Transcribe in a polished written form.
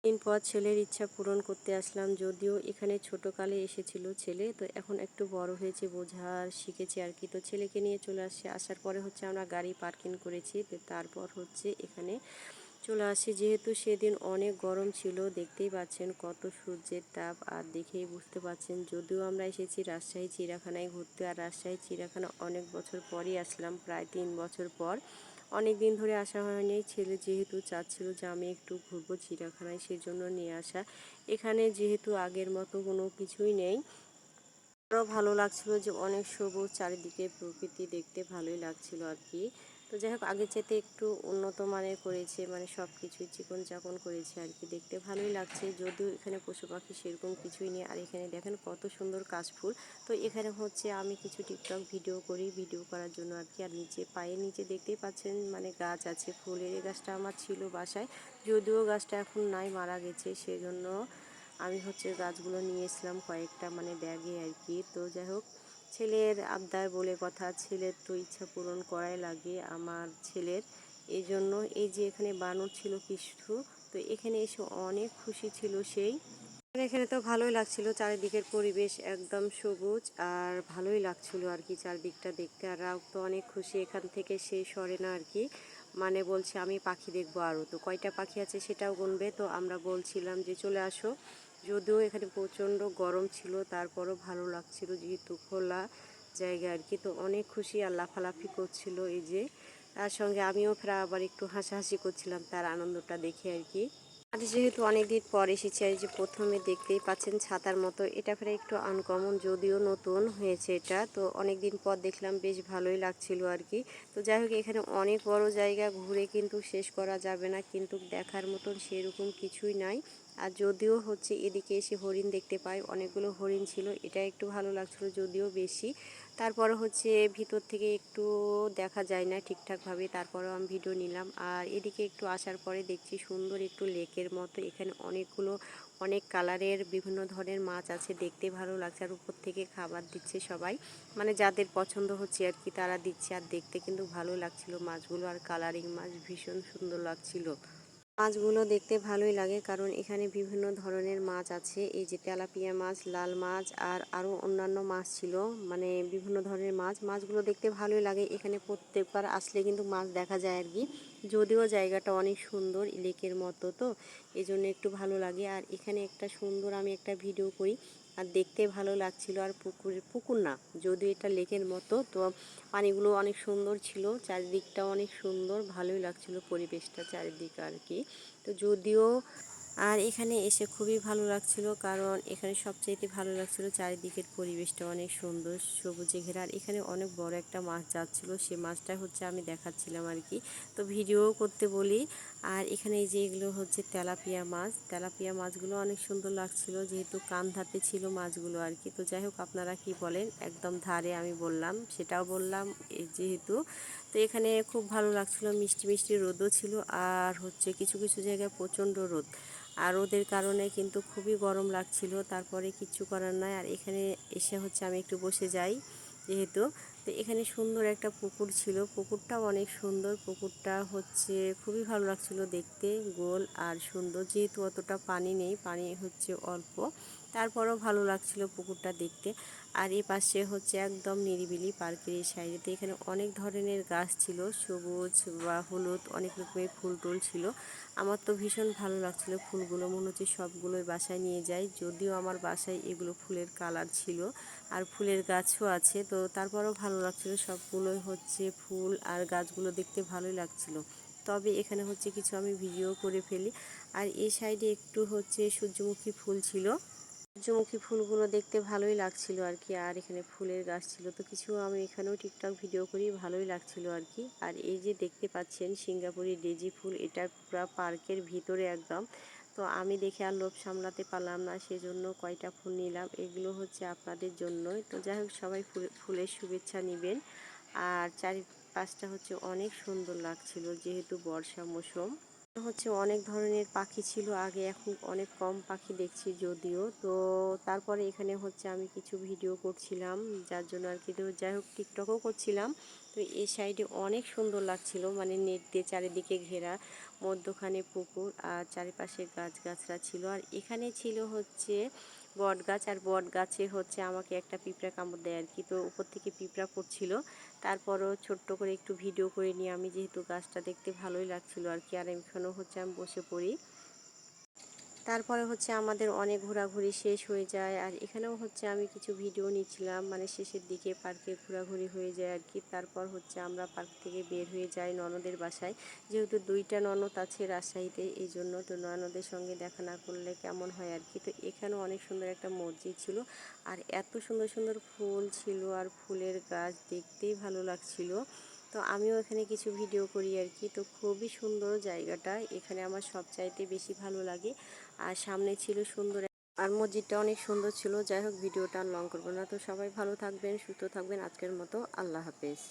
দিন পর ছেলের ইচ্ছা পূরণ করতে আসলাম। যদিও এখানে ছোটোকালে এসেছিল ছেলে, তো এখন একটু বড় হয়েছে, বোঝার শিখেছে আর কি। তো ছেলেকে নিয়ে চলে আসছে। আসার পরে হচ্ছে আমরা গাড়ি পার্কিং করেছি, তো তারপর হচ্ছে এখানে চলে আসি। যেহেতু সেদিন অনেক গরম ছিল, দেখতেই পাচ্ছেন কত সূর্যের তাপ, আর দেখেই বুঝতে পাচ্ছেন। যদিও আমরা এসেছি রাজশাহী চিড়িয়াখানায় ঘুরতে, আর রাজশাহী চিড়িয়াখানা অনেক বছর পরই আসলাম, প্রায় 3 বছর পর। অনেক দিন ধরে আসা হয়নি। ছেলে যেহেতু চাচ্ছিল যে আমি একটু ঘুরবো চিড়িয়াখানায়, সেজন্য নিয়ে আসা। এখানে যেহেতু আগের মতো কোনো কিছুই নেই, আরও ভালো লাগছিল যে অনেক সবুজ চারিদিকে, প্রকৃতি দেখতে ভালোই লাগছিল আর কি। তো যাই হোক, আগের চাইতে একটু উন্নত মানের করেছে, মানে সব কিছুই চিকন চাকন করেছে আর কি, দেখতে ভালোই লাগছে। যদিও এখানে পশু পাখি সেরকম কিছুই নেই। আর এখানে দেখেন কত সুন্দর কাশফুল। তো এখানে হচ্ছে আমি কিছু টিকটক ভিডিও করি, ভিডিও করার জন্য আর কি। আর নিচে পায়ের নিচে দেখতেই পাচ্ছেন মানে গাছ আছে ফুলের। এই গাছটা আমার ছিল বাসায়, যদিও গাছটা এখন নাই, মারা গেছে। সেজন্য আমি হচ্ছে গাছগুলো নিয়ে এসলাম কয়েকটা, মানে ব্যাগে আর কি। তো যাই হোক, ছেলের আবদার বলে কথা, ছেলের তো ইচ্ছা পূরণ করাই লাগে আমার ছেলের। এই জন্য এই যে এখানে বানর ছিল কিছু, তো এখানে এসে অনেক খুশি ছিল সেই। এখানে তো ভালোই লাগছিল, চারিদিকের পরিবেশ একদম সবুজ, আর ভালোই লাগছিল আর কি চারদিকটা দেখতে। আর রাও তো অনেক খুশি, এখান থেকে সে সরে না আর কি, মানে বলছে আমি পাখি দেখবো আরও। তো কয়টা পাখি আছে সেটাও গুনবে। তো আমরা বলছিলাম যে চলে আসো। যদিও এখানে প্রচণ্ড গরম ছিল, তারপরও ভালো লাগছিল যেহেতু খোলা জায়গা আর কি। তো অনেক খুশি আর লাফালাফি করছিল এই যে, তার সঙ্গে আমিও ফের আবার একটু হাসাহাসি করছিলাম তার আনন্দটা দেখে আর কি। আর যেহেতু অনেকদিন পর এসেছি, আর যে প্রথমে দেখতেই পাচ্ছেন ছাতার মতো, এটা ফের একটু আনকমন, যদিও নতুন হয়েছে এটা। তো অনেকদিন পর দেখলাম, বেশ ভালোই লাগছিল আর কি। তো যাই হোক, এখানে অনেক বড় জায়গা, ঘুরে কিন্তু শেষ করা যাবে না, কিন্তু দেখার মতন সেরকম কিছুই নাই। আর যদিও হচ্ছে এদিকে এসে হরিণ দেখতে পাই, অনেকগুলো হরিণ ছিল, এটা একটু ভালো লাগছিল, যদিও বেশি। তারপরে হচ্ছে ভিতর থেকে একটু দেখা যায় না ঠিকঠাকভাবে, তারপরেও আমি ভিডিও নিলাম। আর এদিকে একটু আসার পরে দেখছি সুন্দর একটু লেকের মতো, এখানে অনেকগুলো অনেক কালারের বিভিন্ন ধরনের মাছ আছে, দেখতে ভালো লাগছে। আর উপর থেকে খাবার দিচ্ছে সবাই, মানে যাদের পছন্দ হচ্ছে আর কি তারা দিচ্ছে। আর দেখতে কিন্তু ভালো লাগছিল মাছগুলো, আর কালারিং মাছ ভীষণ সুন্দর লাগছিল। মাছগুলো দেখতে ভালোই লাগে, কারণ এখানে বিভিন্ন ধরনের মাছ আছে। এই যে তেলাপিয়া মাছ, লাল মাছ, আর আরও অন্যান্য মাছ ছিল, মানে বিভিন্ন ধরনের মাছ। মাছগুলো দেখতে ভালোই লাগে, এখানে প্রত্যেকবার আসলে কিন্তু মাছ দেখা যায় আর কি। যদিও জায়গাটা অনেক সুন্দর, লেকের মতো, তো এই জন্য একটু ভালো লাগে। আর এখানে একটা সুন্দর আমি একটা ভিডিও করি, আর দেখতে ভালো লাগছিল। আর পুকুর না, যদিও এটা লেকের মতো, তো পানিগুলো অনেক সুন্দর ছিল, চারিদিকটাও অনেক সুন্দর, ভালোই লাগছিল পরিবেশটা চারিদিক আর কি। তো যদিও আর এখানে এসে খুবই ভালো লাগছিল, কারণ এখানে সবচাইতে ভালো লাগছিল চারিদিকের পরিবেশটা অনেক সুন্দর, সবুজে ঘেরা। আর এখানে অনেক বড় একটা মাছ যাচ্ছিল, সে মাছটা হচ্ছে আমি দেখাচ্ছিলাম আর কি, তো ভিডিও করতে বলি। আর এখানে এই যে এগুলো হচ্ছে তেলাপিয়া মাছ, তেলাপিয়া মাছগুলো অনেক সুন্দর লাগছিল, যেহেতু কান ধাতে ছিল মাছগুলো আর কি। তো যাই হোক, আপনারা কি বলেন, একদম ধারে আমি বললাম, সেটাও বললাম যেহেতু। তো এখানে খুব ভালো লাগছিল, মিষ্টি মিষ্টি রোদও ছিল, আর হচ্ছে কিছু কিছু জায়গায় প্রচণ্ড রোদ, আর রোদের কারণে কিন্তু খুবই গরম লাগছিল। তারপরে কিচ্ছু করার নাই, আর এখানে এসে হচ্ছে আমি একটু বসে যাই যেহেতু। তো এখানে সুন্দর একটা পুকুর ছিল, পুকুরটাও অনেক সুন্দর, পুকুরটা হচ্ছে খুবই ভালো লাগছিল দেখতে, গোল আর সুন্দর, যেহেতু অতটা পানি নেই, পানি হচ্ছে অল্প, তারপরেও ভালো লাগছিল পুকুরটা দেখতে। আর এ পাশে হচ্ছে একদম নিরিবিলি পার্কের এই সাইডেতে, এখানে অনেক ধরনের গাছ ছিল, সবুজ বা হলুদ, অনেক রকমের ফুল টুল ছিল। আমার তো ভীষণ ভালো লাগছিল ফুলগুলো, মনে হচ্ছে সবগুলোই বাসায় নিয়ে যাই। যদিও আমার বাসায় এগুলো ফুলের কালার ছিল, আর ফুলের গাছও আছে, তো তারপরেও ভালো লাগছিল, সবগুলোই হচ্ছে ফুল আর গাছগুলো দেখতে ভালোই লাগছিল। তবে এখানে হচ্ছে কিছু আমি ভিডিও করে ফেলি। আর এই সাইডে একটু হচ্ছে সূর্যমুখী ফুল ছিল, সূর্যমুখী ফুলগুলো দেখতে ভালোই লাগছিল আর কি। আর এখানে ফুলের গাছ ছিল, তো কিছু আমি এখানেও টিকটক ভিডিও করি, ভালোই লাগছিল আর কি। আর এই যে দেখতে পাচ্ছেন সিঙ্গাপুরি ডেজি ফুল, এটা পুরো পার্কের ভিতরে একদম। তো আমি দেখে আর লোভ সামলাতে পারলাম না, সেজন্য কয়টা ফুল নিলাম, এগুলো হচ্ছে আপনাদের জন্যই। তো যাই হোক, সবাই ফুলের শুভেচ্ছা নেবেন। আর চারিপাশটা হচ্ছে অনেক সুন্দর লাগছিল, যেহেতু বর্ষা মৌসুম হচ্ছে, অনেক ধরনের পাখি ছিল আগে, এখন অনেক কম পাখি দেখছি যদিও। তো তারপরে এখানে হচ্ছে আমি কিছু ভিডিও করছিলাম, যার জন্য আর কি, তো যাই হোক টিকটকও করছিলাম। তো এই সাইডে অনেক সুন্দর লাগছিল, মানে নেট দিয়ে চারিদিকে ঘেরা, মধ্যখানে পুকুর আর চারিপাশে গাছগাছরা ছিল। আর এখানে ছিল হচ্ছে বট গাছ, আর বট গাছে হচ্ছে আমাকে একটা পিঁপড়া কামড় দেয় আর কি। তো উপর থেকে পিঁপড়া পড়ছিল, তারপরও ছোট্ট করে একটু ভিডিও করে নিয়ে আমি, যেহেতু গাছটা দেখতে ভালোই লাগছিল আর কি, আর এখানেও হচ্ছে আমি বসে পড়ি। তারপরে হচ্ছে আমাদের অনেক ঘোরাঘুরি শেষ হয়ে যায়। আর এখানেও হচ্ছে আমি কিছু ভিডিও নিচ্ছিলাম, মানে শেষের দিকে পার্কে ঘোরাঘুরি হয়ে যায় আর কি। তারপর হচ্ছে আমরা পার্ক থেকে বের হয়ে যাই ননদের বাসায়, যেহেতু 2টা ননদ আছে রাজশাহীতে, এই জন্য তো ননদের সঙ্গে দেখা না করলে কেমন হয় আর কি। তো এখানেও অনেক সুন্দর একটা মসজিদ ছিল, আর এত সুন্দর সুন্দর ফুল ছিল আর ফুলের গাছ, দেখতেই ভালো লাগছিল। তো আমিও এখানে কিছু ভিডিও করি আর কি। তো খুবই সুন্দর জায়গাটা, এখানে আমার সবচাইতে বেশি ভালো লাগে। আর সামনে ছিল সুন্দর, আর মসজিদটা অনেক সুন্দর ছিল। যাই হোক, ভিডিওটা আর লং করবো না। তো সবাই ভালো থাকবেন, সুস্থ থাকবেন, আজকের মতো আল্লাহ হাফেজ।